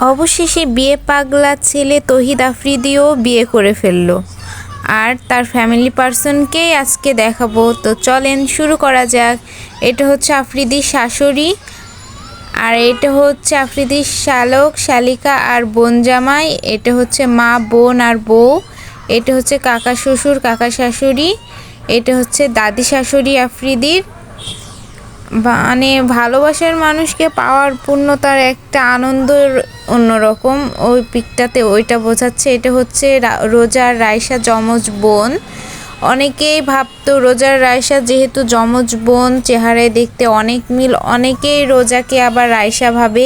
অবশেষে বিয়ে পাগলা ছেলে তৌহিদ আফ্রিদিও বিয়ে করে ফেললো, আর তার ফ্যামিলি পার্সনকেই আজকে দেখাবো। তো চলেন শুরু করা যাক। এটা হচ্ছে আফ্রিদির শাশুড়ি, আর এটা হচ্ছে আফ্রিদির শালক শালিকা আর বোন জামাই। এটা হচ্ছে মা বোন আর বউ। এটা হচ্ছে কাকা শ্বশুর কাকা শাশুড়ি। এটা হচ্ছে দাদি শাশুড়ি আফ্রিদির। মানে ভালোবাসার মানুষকে পাওয়ার পূর্ণতার একটা আনন্দের অন্যরকম ওই পিকটাতে ওইটা বোঝাচ্ছে। এটা হচ্ছে রোজার রায়সা যমজ বোন। অনেকেই ভাবতো রোজার রায়সা যেহেতু যমজ বোন, চেহারায় দেখতে অনেক মিল, অনেকেই রোজাকে আবার রায়সা ভাবে,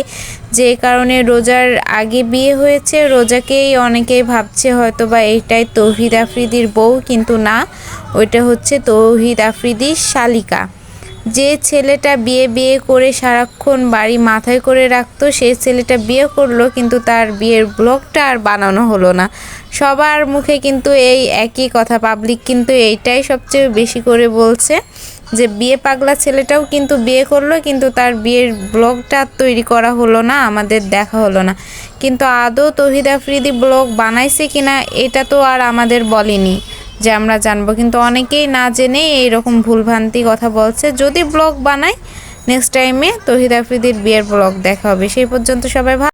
যে কারণে রোজার আগে বিয়ে হয়েছে। রোজাকেই অনেকেই ভাবছে হয়তো বা এইটাই তৌহিদ আফ্রিদির বউ, কিন্তু না, ওইটা হচ্ছে তৌহিদ আফ্রিদির শালিকা। যে ছেলেটা বিয়ে করে সারাক্ষণ বাড়ি মাথায় করে রাখতো, সেই ছেলেটা বিয়ে করলো, কিন্তু তার বিয়ের ব্লগটা আর বানানো হলো না। সবার মুখে কিন্তু এই একই কথা, পাবলিক কিন্তু এইটাই সবচেয়ে বেশি করে বলছে যে বিয়ে পাগলা ছেলেটাও কিন্তু বিয়ে করলো, কিন্তু তার বিয়ের ব্লগটা তৈরি করা হলো না, আমাদের দেখা হলো না। কিন্তু আদৌ তৌহিদ আফ্রিদি ব্লগ বানাইছে কিনা এটা তো আর আমাদের বলেনি যে আমরা জানবো, কিন্তু অনেকেই না জেনে এইরকম ভুলভ্রান্তি কথা বলছে। যদি ব্লগ বানায় নেক্সট টাইমে তৌহিদ আফ্রিদির বিয়ের ব্লগ দেখা হবে। সেই পর্যন্ত সবাই ভালো।